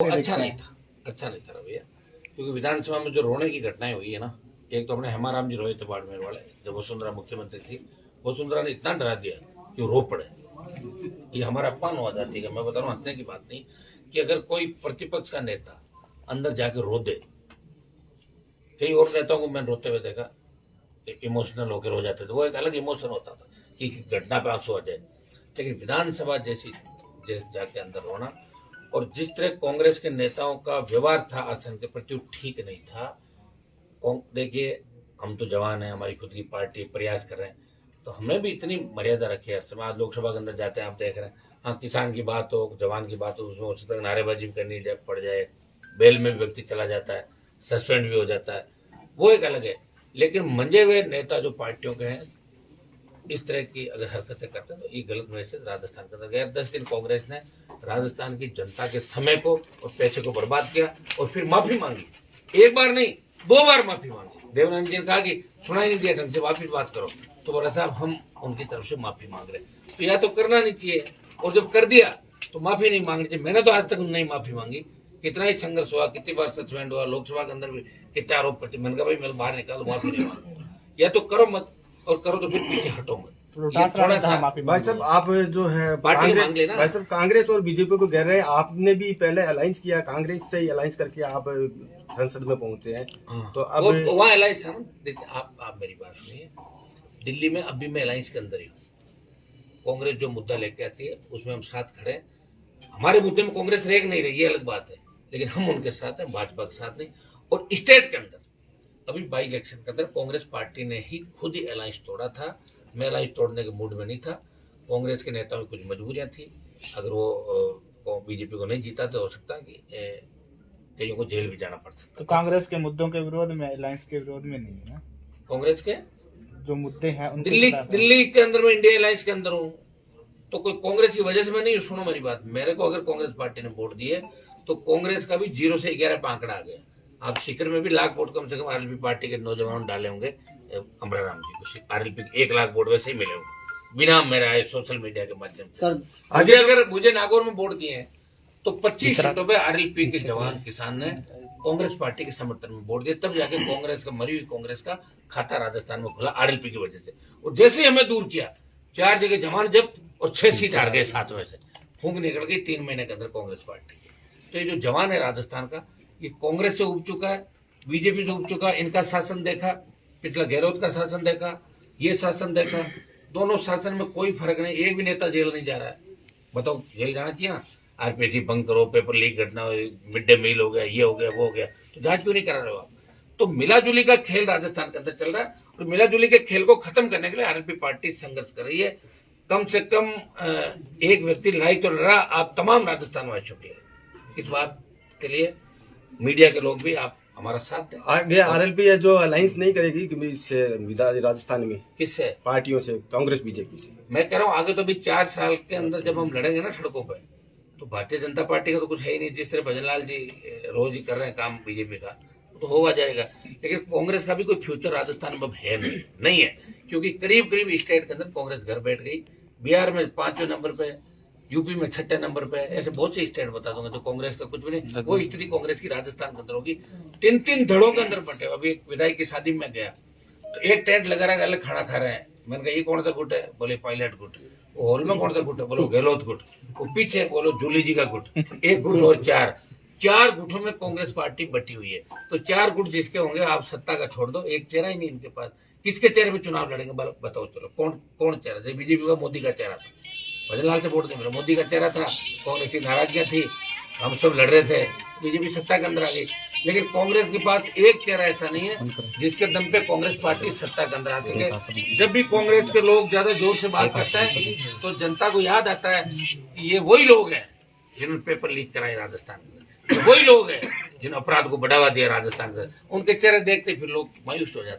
अच्छा नहीं था, अच्छा नहीं था रवैया, क्योंकि विधानसभा में जो रोने की घटनाएं हुई है ना, एक तो अपने हेमाराम जी रोए थे बाड़मेर वाले, जब वसुंधरा मुख्यमंत्री थी, वसुंधरा ने इतना डरा दिया कि वो रो पड़े। ये हमारा अपमान हुआ जाती है, मैं बता रहा हूँ, हंसने की बात नहीं, कि अगर कोई प्रतिपक्ष का नेता अंदर जाके रो दे, कई और नेताओं को मैंने रोते हुए देखा, इमोशनल होकर रो जाते थे, वो एक अलग इमोशन होता था कि घटना पे आंसू आ जाए, लेकिन विधानसभा जैसी जाके अंदर रोना, और जिस तरह कांग्रेस के नेताओं का व्यवहार था आसन के प्रति, वो ठीक नहीं था। देखिए, हम तो जवान हैं, हमारी खुद की पार्टी, प्रयास कर रहे हैं, तो हमें भी इतनी मर्यादा रखी है। समय आज लोकसभा के अंदर जाते हैं, आप देख रहे हैं, हाँ, किसान की बात हो, जवान की बात हो, उसमें उस तक नारेबाजी भी करनी पड़ जाए, बेल में भी व्यक्ति चला जाता है, सस्पेंड भी हो जाता है, वो एक अलग है। लेकिन मंजे हुए नेता जो पार्टियों के हैं, इस तरह की अगर हरकतें करते हैं तो ये गलत मैसेज राजस्थान के अंदर गया। 10 दिन कांग्रेस ने राजस्थान की जनता के समय को और पैसे को बर्बाद किया, और फिर माफी मांगी, एक बार नहीं 2 बार माफी मांगी। देवनारायण जी ने कहा कि सुनाई नहीं दिया ढंग से, वापिस बात करो, तो बोला साहब हम उनकी तरफ से माफी मांग रहे। तो या तो करना नहीं चाहिए, और जब कर दिया तो माफी नहीं मांगनी चाहिए। मैंने तो आज तक नहीं माफी मांगी, कितना ही संघर्ष हुआ, कितनी बार सस्पेंड हुआ, लोकसभा के अंदर भी कितने आरोप प्रति, मैंने कहा भाई मैं बाहर निकालो, माफी नहीं मांगू, या तो करो मत, और करो तो फिर पीछे हटो मत। भाई साहब, आप जो है भाई साहब कांग्रेस और बीजेपी को कह रहे हैं, आपने भी पहले अलायंस किया, कांग्रेस से ही अलायंस करके आप संसद में पहुंचे हैं। तो अब वहाँ अलायंस था ना। देखिए, आप मेरी बात सुनिए, दिल्ली में अभी मैं अलायंस के अंदर ही हूँ। कांग्रेस जो मुद्दा लेके आती है उसमें हम साथ खड़े हैं। हमारे मुद्दे में कांग्रेस रेग नहीं रही, ये अलग बात है, लेकिन हम उनके साथ हैं, भाजपा के साथ नहीं। और स्टेट के अंदर अभी बाई इलेक्शन के अंदर कांग्रेस पार्टी ने ही खुद ही अलायंस तोड़ा था। मैं अलायंस तोड़ने के मूड में नहीं था। कांग्रेस के नेताओं की कुछ मजबूरियां थी, अगर वो बीजेपी को नहीं जीता तो हो सकता है कि कईयों को जेल भी जाना पड़ सकता। तो कांग्रेस के मुद्दों के विरोध में, अलायंस के विरोध में नहीं है। कांग्रेस के जो मुद्दे हैं दिल्ली के अंदर मैं इंडिया अलायंस के अंदर हूँ, तो कोई कांग्रेस की वजह से मैं नहीं। सुनो मेरी बात, मेरे को अगर कांग्रेस पार्टी ने वोट दिए तो कांग्रेस का भी 0 से 11 पे आंकड़ा आ गया। आप सीकर में भी लाख वोट कम से कम आरएलपी पार्टी के नौजवानों डाले होंगे, अमराराम जी को आरएलपी 1 लाख वोट वैसे ही मिले होंगे, बिना मेरा आए सोशल मीडिया के माध्यम से। सर आगे अगर मुझे नागौर में वोट दिए हैं तो 25 सीटों पे आरएलपी के जवान किसान ने कांग्रेस पार्टी के समर्थन में वोट दिया, तब जाके कांग्रेस का, मरी हुई कांग्रेस का खाता राजस्थान में खुला आरएलपी की वजह से। और जैसे हमें दूर किया, 4 जगह जमान जब्त और 6 सीट हार गए, 7 में से फूंक निकल गई 3 महीने के अंदर कांग्रेस पार्टी की। तो ये जो जवान है राजस्थान का, ये कांग्रेस से उब चुका है, बीजेपी से उब चुका है। इनका शासन देखा, पिछला गहलोत का शासन देखा, ये शासन देखा, दोनों शासन में कोई फर्क नहीं। एक भी नेता जेल नहीं जा रहा है। बताओ, जेल जाना चाहिए ना। आरपीसी बंद करो, पेपर लीक घटना, मिड डे मील हो गया, ये हो गया, वो हो गया, तो जांच क्यों नहीं करा रहे हो आप? तो मिलाजुली का खेल राजस्थान के अंदर चल रहा है, और मिलाजुली के खेल को खत्म करने के लिए आरएलपी पार्टी संघर्ष कर रही है। कम से कम एक व्यक्ति लड़ाई तो लड़ा, आप तमाम राजस्थान वासियों के लिए। इस बात के लिए मीडिया के लोग भी आप हमारा साथ दें। आगे आरएलपी है जो अलायंस नहीं करेगी इससे राजस्थान में, किससे? पार्टियों से, कांग्रेस बीजेपी से। मैं कह रहा हूँ आगे तो अभी 4 साल के अंदर जब हम लड़ेंगे ना सड़कों पे, तो भारतीय जनता पार्टी का तो कुछ है ही नहीं। जिस तरह भजनलाल जी रोज ही कर रहे हैं काम बीजेपी का, तो होगा जाएगा। लेकिन कांग्रेस का भी कोई फ्यूचर राजस्थान में है नहीं है, क्योंकि करीब करीब स्टेट के अंदर कांग्रेस घर बैठ गई। बिहार में 5वें नंबर पे, यूपी में 6ठे नंबर पे, ऐसे बहुत से स्टेट बता दूंगा तो कांग्रेस का कुछ भी नहीं। वो स्थिति कांग्रेस की राजस्थान के अंदर होगी। 3 धड़ों के अंदर बटे। अभी एक विधायक की शादी में गया तो एक टेंट लगा रहा है, अलग खाना खा रहे हैं। मैंने कहा ये कौन सा गुट है? बोले पायलट गुट। वो हॉल में कौन सा गुट है? बोलो गहलोत गुट। वो पीछे बोलो जूली जी का गुट। 1 गुट और 4 गुटों में कांग्रेस पार्टी बटी हुई है। तो 4 गुट जिसके होंगे, आप सत्ता का छोड़ दो, एक चेहरा ही नहीं इनके पास। किसके चेहरे पे चुनाव लड़ेंगे बताओ? चलो कौन चेहरा? जब बीजेपी का मोदी का चेहरा था, भजनलाल से वोट दे, मेरा मोदी का चेहरा था, कांग्रेस की नाराजगियां थी, हम सब लड़ रहे थे, बीजेपी सत्ता के अंदर आ गई। लेकिन कांग्रेस के पास एक चेहरा ऐसा नहीं है जिसके दम पे कांग्रेस पार्टी सत्ता के अंदर आ सके। जब भी कांग्रेस के लोग ज्यादा जोर से बात करते हैं तो जनता को याद आता है कि ये वही लोग हैं जिन्होंने पेपर लीक कराए राजस्थान में, वही लोग हैं जिन्होंने अपराध को बढ़ावा दिया राजस्थान में। उनके चेहरे देखते फिर लोग मायूस हो जाते हैं।